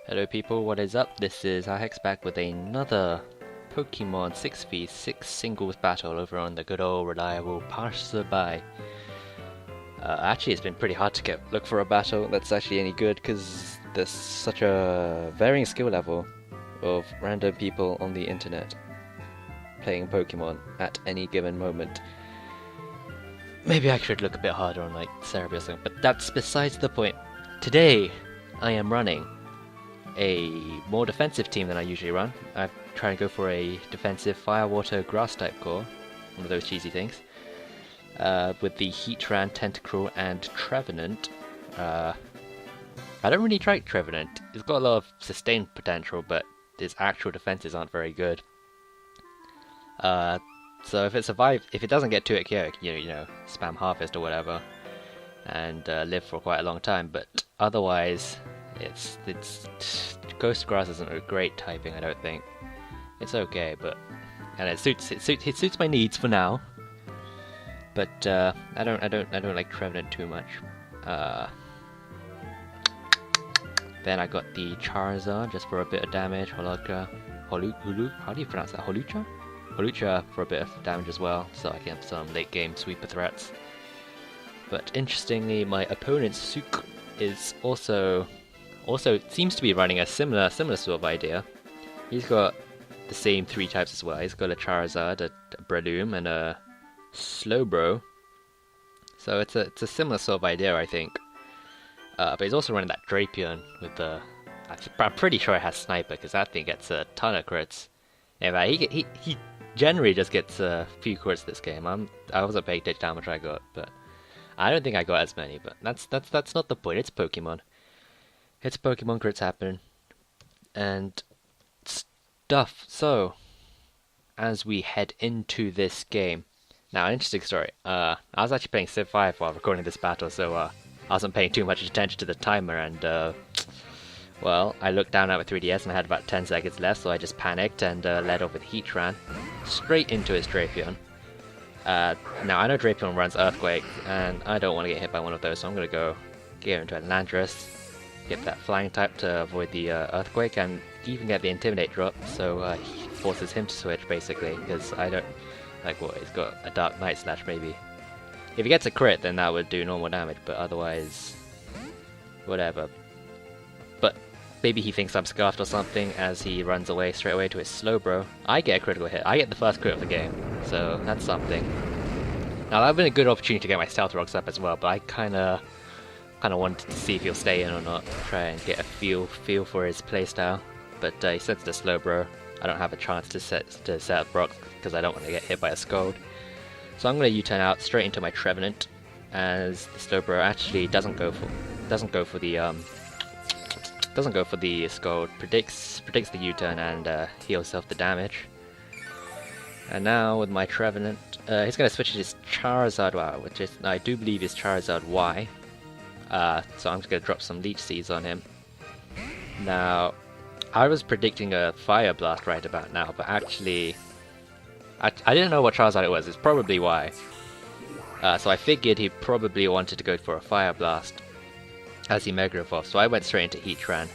Hello people, what is up? This is Hex back with another Pokemon 6v6 singles battle over on the good old reliable Passerby. Actually, it's been pretty hard to look for a battle that's actually any good because there's such a varying skill level of random people on the internet playing Pokemon at any given moment. Maybe I should look a bit harder on like Cerebi or something, but that's besides the point. Today, I am running a more defensive team than I usually run. I'm trying to go for a defensive Fire, Water, Grass type core, one of those cheesy things, with the Heatran, Tentacruel, and Trevenant. I don't really like Trevenant. It's got a lot of sustained potential, but its actual defenses aren't very good. So if it doesn't get too chaotic, you know, spam Harvest or whatever, and live for quite a long time. But otherwise, it's Ghost Grass isn't a great typing, I don't think. It's okay, but and it suits my needs for now. But I don't like Trevenant too much. Then I got the Charizard just for a bit of damage. How do you pronounce that? Holucha for a bit of damage as well, so I can have some late game sweeper threats. But interestingly, my opponent's Sucre is also seems to be running a similar sort of idea. He's got the same three types as well. He's got a Charizard, a Breloom, and a Slowbro. So it's a similar sort of idea, I think. But he's also running that Drapion with the. I'm pretty sure it has Sniper because that thing gets a ton of crits. In fact, he generally just gets a few crits this game. I wasn't paying attention to how much I got, but I don't think I got as many. But that's not the point. It's Pokemon. It's Pokemon, crits happen and stuff. So as we head into this game, now an interesting story. I was actually playing Civ 5 while recording this battle, so I wasn't paying too much attention to the timer, and well, I looked down at my 3DS and I had about 10 seconds left, so I just panicked and led off with Heatran straight into his Drapion. Now I know Drapion runs Earthquake, and I don't want to get hit by one of those, so I'm going to go get into Landorus, get that flying type to avoid the Earthquake, and even get the Intimidate drop, so he forces him to switch basically, because I don't like what he's got a Dark Knight Slash maybe. If he gets a crit, then that would do normal damage, but otherwise, whatever. But maybe he thinks I'm scuffed or something as he runs away straight away to his Slowbro. I get a critical hit. I get the first crit of the game, so that's something. Now that would have been a good opportunity to get my Stealth Rocks up as well, but I kind of wanted to see if he'll stay in or not, try and get a feel for his playstyle. But he sends the Slowbro. I don't have a chance to set up rocks because I don't want to get hit by a Scold. So I'm going to U-turn out straight into my Trevenant, as the Slowbro actually doesn't go for the Scold, predicts the U-turn and heals off the damage. And now with my Trevenant, he's going to switch to his Charizard WoW, which is, I do believe is Charizard Y. So I'm just going to drop some Leech Seeds on him. Now, I was predicting a Fire Blast right about now, but actually, I didn't know what Charizard it was. It's probably Y. So I figured he probably wanted to go for a Fire Blast as he Mega Evolved, so I went straight into Heatran.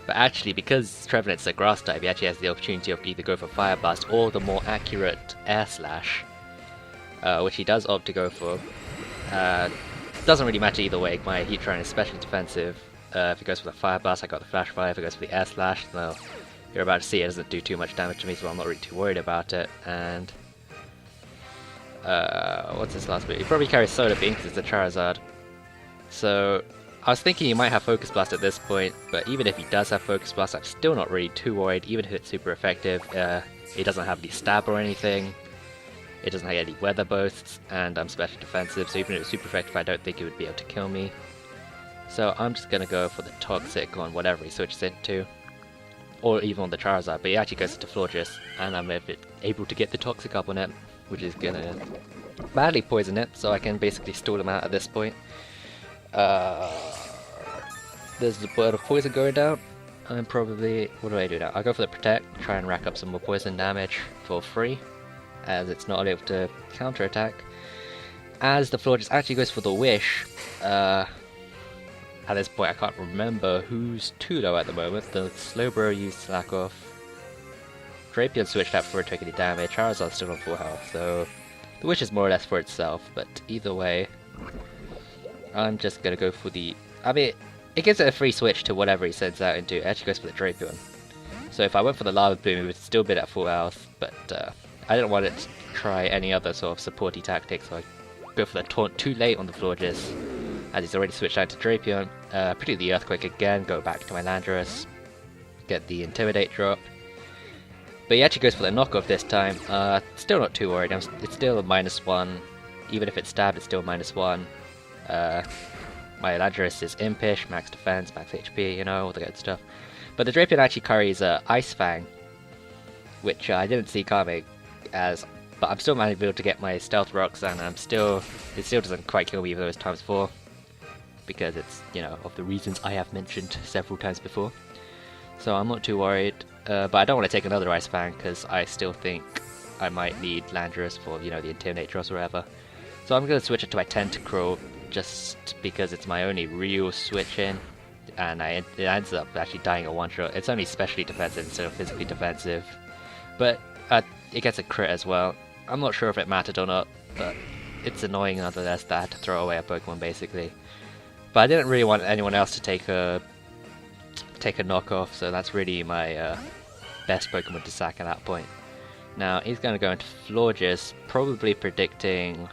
But actually, because Trevenant's a Grass type, he actually has the opportunity of either go for Fire Blast or the more accurate Air Slash, which he does opt to go for. Doesn't really matter either way. My Heatran is especially defensive. If he goes for the Fire Blast, I got the Flash Fire. If he goes for the Air Slash, well, you're about to see it doesn't do too much damage to me, so I'm not really too worried about it. And what's his last bit? He probably carries Solar Beam because it's a Charizard. So I was thinking he might have Focus Blast at this point, but even if he does have Focus Blast, I'm still not really too worried, even if it's super effective. He doesn't have any Stab or anything. It doesn't have any Weather Boasts, and I'm special defensive, so even if it's super effective, I don't think it would be able to kill me. So I'm just going to go for the Toxic on whatever he switches into, or even on the Charizard, but he actually goes into Florges, and I'm able to get the Toxic up on it, which is going to badly poison it, so I can basically stall him out at this point. There's the bird of poison going down. I'm probably... what do I do now? I'll go for the Protect, try and rack up some more poison damage for free, as it's not able to counterattack. As the Florges actually goes for the Wish, at this point I can't remember who's too low at the moment. The Slowbro used Slack off. Drapion switched out before taking any damage. Charizard's still on full health, so the wish is more or less for itself, but either way, I'm just gonna go for the... I mean, it gives it a free switch to whatever he sends out into. It actually goes for the Drapion. So if I went for the Lava Plume, it would still be at full health, but I didn't want it to try any other sort of supporty tactic, so I go for the taunt too late on the Florges, as he's already switched out to Drapion. Predict the Earthquake again, go back to my Landorus, get the Intimidate drop. But he actually goes for the knockoff this time. Still not too worried. It's still a -1. Even if it's stabbed, it's still -1. My Landorus is impish, max defense, max HP, you know, all the good stuff. But the Drapion actually carries Ice Fang, which I didn't see coming, but I'm still managing to get my Stealth Rocks, and it still doesn't quite kill me even though it's ×4, because it's, you know, of the reasons I have mentioned several times before. So I'm not too worried, but I don't want to take another Ice Fang because I still think I might need Landorus for, you know, the Intimidate drops or whatever. So I'm going to switch it to my Tentacruel just because it's my only real switch in, and it ends up actually dying a one-shot. It's only specially defensive instead of physically defensive, but it gets a crit as well. I'm not sure if it mattered or not, but it's annoying nonetheless that I had to throw away a Pokemon basically. But I didn't really want anyone else to take a knockoff, so that's really my best Pokemon to sack at that point. Now he's going to go into Florges, probably predicting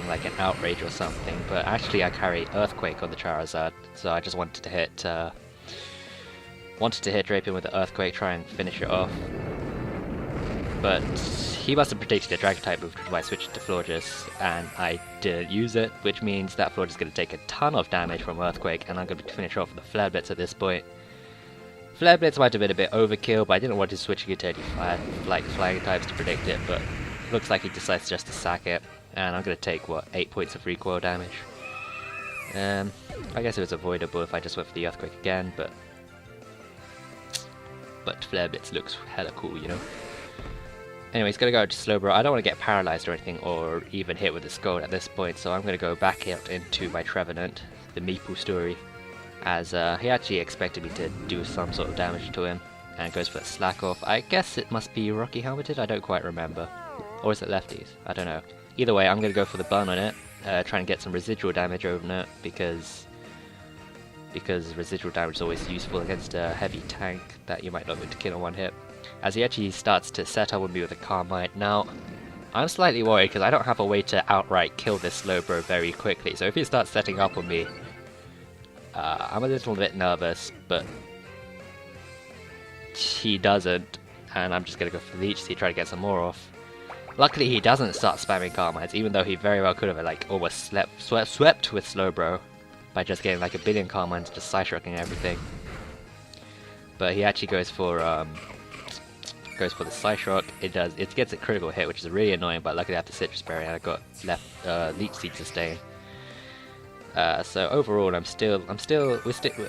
like an Outrage or something, but actually I carry Earthquake on the Charizard, so I just wanted to hit Drapion with the Earthquake, try and finish it off. But he must have predicted a Dragon type move by switching to Florges, and I didn't use it, which means that Florges is going to take a ton of damage from Earthquake, and I'm going to finish off with the Flare Blitz at this point. Flare Blitz might have been a bit overkill, but I didn't want to switch it to any flying types to predict it, but looks like he decides just to sack it, and I'm going to take, what, 8 points of recoil damage. I guess it was avoidable if I just went for the Earthquake again, but Flare Blitz looks hella cool, you know? Anyway, he's going to go to Slowbro. I don't want to get paralyzed or anything, or even hit with the Scald at this point, so I'm going to go back out into my Trevenant, the Meeple story, as he actually expected me to do some sort of damage to him, and goes for a Slack Off. I guess it must be Rocky Helmeted, I don't quite remember. Or is it Lefties? I don't know. Either way, I'm going to go for the Burn on it, try and get some residual damage over it, because residual damage is always useful against a heavy tank that you might not be able to kill in one hit. As he actually starts to set up with me with a Carmine. Now, I'm slightly worried because I don't have a way to outright kill this Slowbro very quickly, so if he starts setting up on me, I'm a little bit nervous, but he doesn't, and I'm just going to go for the Leech Seed, try to get some more off. Luckily he doesn't start spamming Carmines, even though he very well could have like almost swept with Slowbro by just getting like a billion Carmines, just Psy-Shocking everything. But he actually goes for the Psy-Shock. It gets a critical hit, which is really annoying, but luckily I have the Citrus Berry and I got left Leech Seed sustain. So overall we're still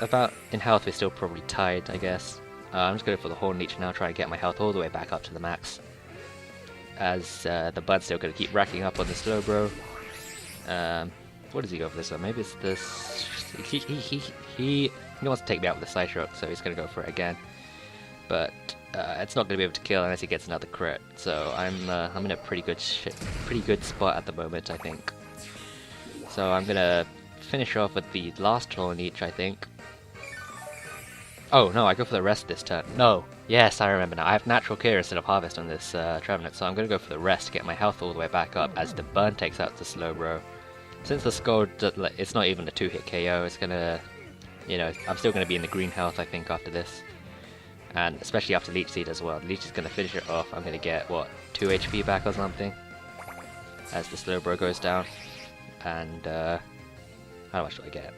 about in health, we're still probably tied, I guess. I'm just going for the Horn Leech now, try and get my health all the way back up to the max, as the Bud's still going to keep racking up on the Slowbro. What does he go for this one? Maybe it's this. He wants to take me out with the Psy-Shock, so he's going to go for it again. But it's not going to be able to kill unless he gets another crit. So I'm in a pretty good spot at the moment, I think. So I'm going to finish off with the last Horn Leech, I think. Oh no, I go for the rest this turn. No, yes, I remember now. I have Natural Cure instead of Harvest on this Trevenant, so I'm going to go for the rest to get my health all the way back up as the Burn takes out the Slowbro. Since the Scald, it's not even a 2-hit KO, it's going to, you know, I'm still going to be in the green health, I think, after this. And especially after Leech Seed as well. Leech is going to finish it off. I'm going to get, what, 2 HP back or something? As the Slowbro goes down. And, how much do I get?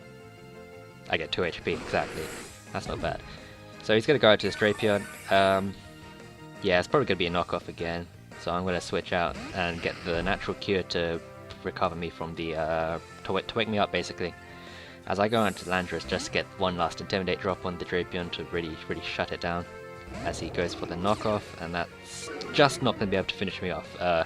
I get 2 HP, exactly. That's not bad. So he's going to go out to his Drapion. Yeah, it's probably going to be a knockoff again. So I'm going to switch out and get the Natural Cure to recover me from the, to wake me up basically. As I go into Landorus, just get one last Intimidate drop on the Drapion to really shut it down. As he goes for the knockoff, and that's just not going to be able to finish me off.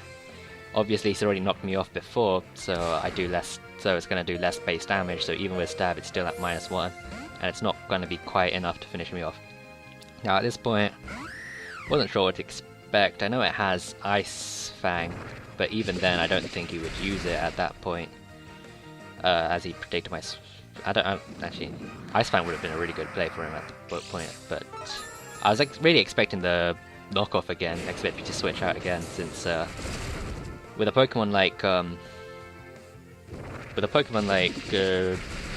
Obviously he's already knocked me off before, so I do less so it's going to do less base damage, so even with stab it's still at -1, and it's not going to be quite enough to finish me off. Now at this point, wasn't sure what to expect. I know it has Ice Fang, but even then I don't think he would use it at that point, as he predicted my... actually, Ice Fang would have been a really good play for him at the point, but I was really expecting the knockoff again, expect me to switch out again, since with a Pokemon like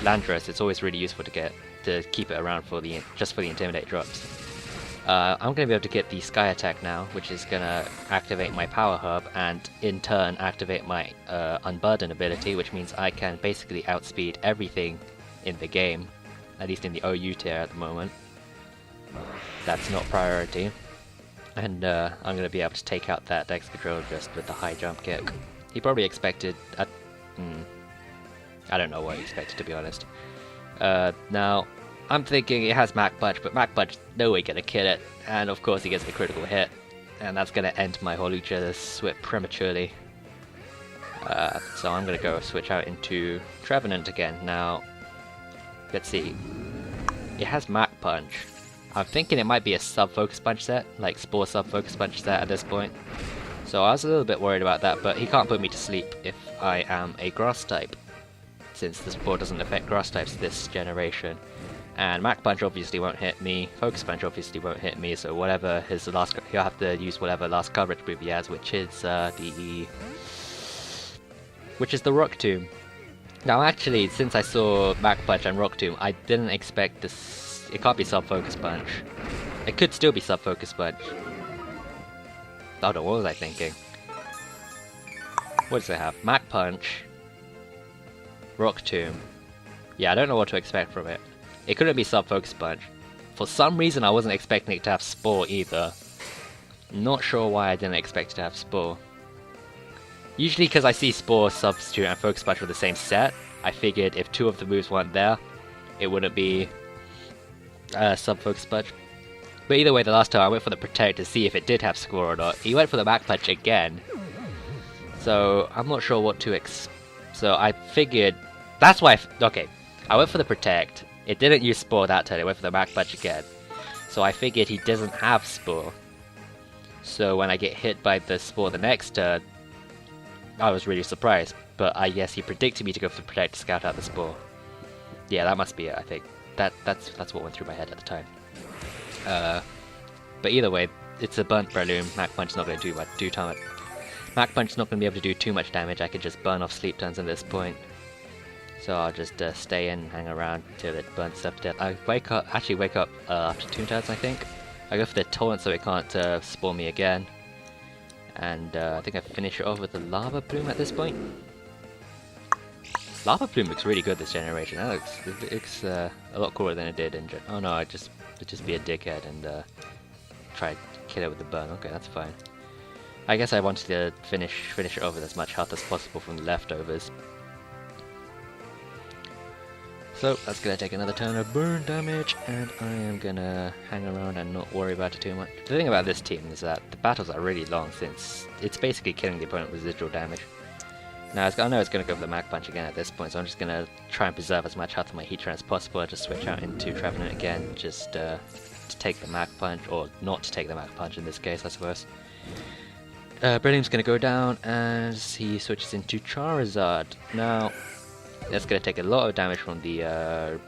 Landorus, it's always really useful to keep it around for just for the Intimidate drops. I'm going to be able to get the Sky Attack now, which is going to activate my Power Hub and in turn activate my Unburden ability, which means I can basically outspeed everything in the game, at least in the OU tier at the moment. That's not priority. And I'm going to be able to take out that Dex control just with the high jump kick. He probably expected... I don't know what he expected, to be honest. Now, I'm thinking it has Mach Punch, but Mach Punch no way gonna kill it. And of course he gets the critical hit. And that's gonna end my Hawlucha Swip prematurely. So I'm gonna go switch out into Trevenant again. Now, let's see. It has Mach Punch. I'm thinking it might be a sub-focus punch set, like Spore sub-focus punch set at this point. So I was a little bit worried about that, but he can't put me to sleep if I am a Grass type, since the Spore doesn't affect Grass types this generation. And Mach Punch obviously won't hit me, Focus Punch obviously won't hit me, so whatever his last, he'll have to use whatever last coverage move he has, which is the Rock Tomb. Now actually, since I saw Mach Punch and Rock Tomb, I didn't expect this. It can't be Sub-Focus Punch. It could still be Sub-Focus Punch. Oh no, what was I thinking? What does it have? Mach Punch, Rock Tomb. Yeah, I don't know what to expect from it. It couldn't be Sub-Focus Punch. For some reason I wasn't expecting it to have Spore either. Not sure why I didn't expect it to have Spore. Usually because I see Spore, Substitute and Focus Punch with the same set, I figured if two of the moves weren't there, it wouldn't be Sub-Focus Punch. But either way, the last time I went for the Protect to see if it did have Spore or not. He went for the Mach Punch again. So I'm not sure what to so I figured... That's why okay, I went for the Protect. It didn't use Spore that turn, it went for the Mach Punch again. So I figured he doesn't have Spore. So when I get hit by the Spore the next turn, I was really surprised. But I guess he predicted me to go for the Protect to scout out the Spore. Yeah, that must be it, I think. That's what went through my head at the time. But either way, it's a burnt Breloom. Mach Punch's not going to do time. Mach Punch's not going to be able to do too much damage. I could just burn off sleep turns at this point. So I'll just stay in and hang around till it burns stuff to death. I wake up after 2 turns, I think. I go for the Taunt so it can't spawn me again. And I think I finish it off with the Lava Plume at this point. Lava Plume looks really good this generation. That looks a lot cooler than it did in oh no, I'd just be a dickhead and try to kill it with the burn. Okay, that's fine. I guess I wanted to finish it off with as much health as possible from the leftovers. So that's gonna take another turn of burn damage, and I am gonna hang around and not worry about it too much. The thing about this team is that the battles are really long, since it's basically killing the opponent with residual damage. Now I know it's gonna go for the Mach Punch again at this point, so I'm just gonna try and preserve as much health in my Heatran as possible. I'll just switch out into Trevenant again, just to take the Mach Punch, or not to take the Mach Punch in this case, I suppose. Breloom's gonna go down as he switches into Charizard. Now, that's going to take a lot of damage from the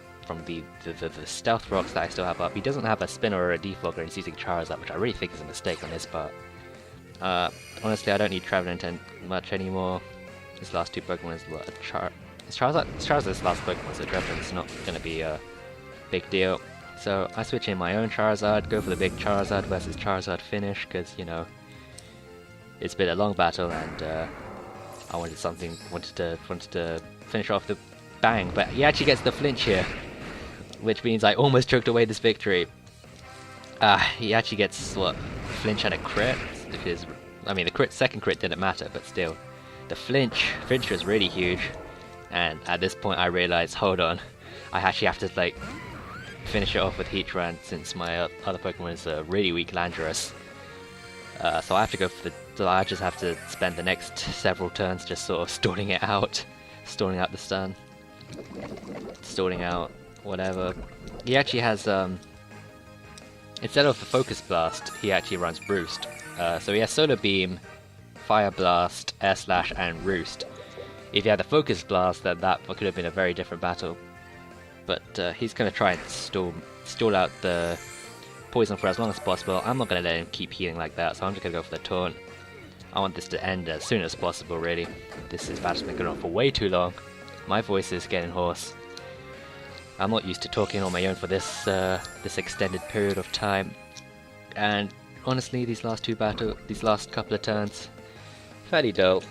Stealth Rocks that I still have up. He doesn't have a Spin or a Defogger, and he's using Charizard, which I really think is a mistake on his part. Honestly, I don't need Trevenant much anymore. His last 2 Pokemon is what? Charizard's last Pokemon, so Trevenant's not going to be a big deal. So I switch in my own Charizard, go for the big Charizard versus Charizard finish, because, you know, it's been a long battle, and I wanted to finish off the bang, but he actually gets the flinch here, which means I almost choked away this victory. He actually gets what, flinch and a crit, because I mean the second crit didn't matter, but still, the flinch was really huge. And at this point I realized, hold on, I actually have to like finish it off with Heatran, since my other Pokemon is a really weak Landorus. So I have to go for the. So I just have to spend the next several turns just sort of stalling it out. stalling out the stun, stalling out whatever. He actually has instead of the Focus Blast, he actually runs Roost. So he has Solar Beam, Fire Blast, Air Slash, and Roost. If he had the Focus Blast, then that could have been a very different battle. But he's going to try and stall out the poison for as long as possible. I'm not going to let him keep healing like that, so I'm just going to go for the taunt. I want this to end as soon as possible, really. This battle's been going on for way too long. My voice is getting hoarse. I'm not used to talking on my own for this extended period of time. And honestly, these last couple of turns, fairly dull.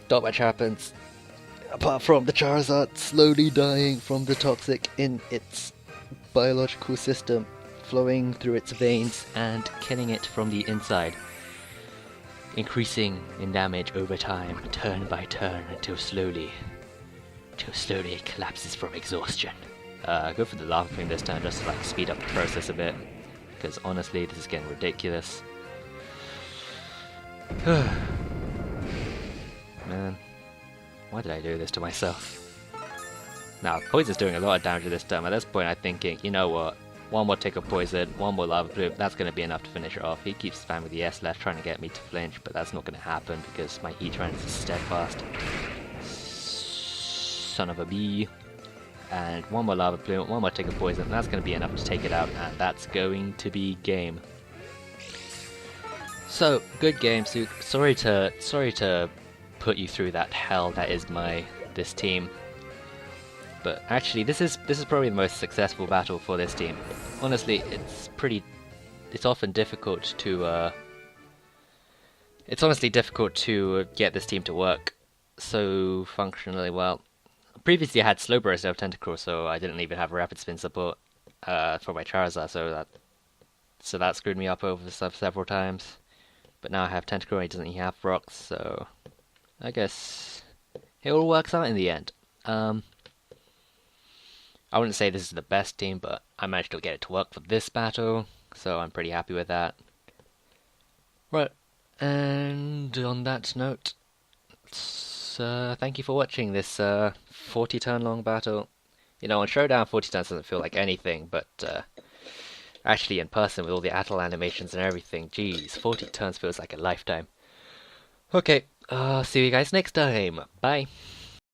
Not much happens, apart from the Charizard slowly dying from the toxic in its biological system, flowing through its veins and killing it from the inside, increasing in damage over time, turn by turn, until slowly it collapses from exhaustion. Go for the Lava Beam this time, just to like speed up the process a bit, because honestly, this is getting ridiculous. Man, why did I do this to myself? Now, Poison's doing a lot of damage at this time. At this point, I'm thinking, you know what? One more tick of Poison, one more Lava Plume, that's going to be enough to finish it off. He keeps spamming the S left, trying to get me to flinch, but that's not going to happen because my Heatran is steadfast. Son of a bee. And one more Lava Plume, one more tick of Poison, that's going to be enough to take it out, and that's going to be game. So, good game, Sucre. Sorry to put you through that hell that is this team. But actually, this is probably the most successful battle for this team. Honestly, it's often difficult to it's honestly difficult to get this team to work so functionally well. Previously, I had Slow Burst instead of Tentacruel, so I didn't even have Rapid Spin support for my Charizard, so that screwed me up over several times. But now I have Tentacruel, he doesn't have rocks, so I guess it all works out in the end. I wouldn't say this is the best team, but I managed to get it to work for this battle, so I'm pretty happy with that. Right, and on that note, thank you for watching this 40 turn long battle. You know, on Showdown 40 turns doesn't feel like anything, but actually in person with all the Atl animations and everything, geez, 40 turns feels like a lifetime. Okay, see you guys next time. Bye.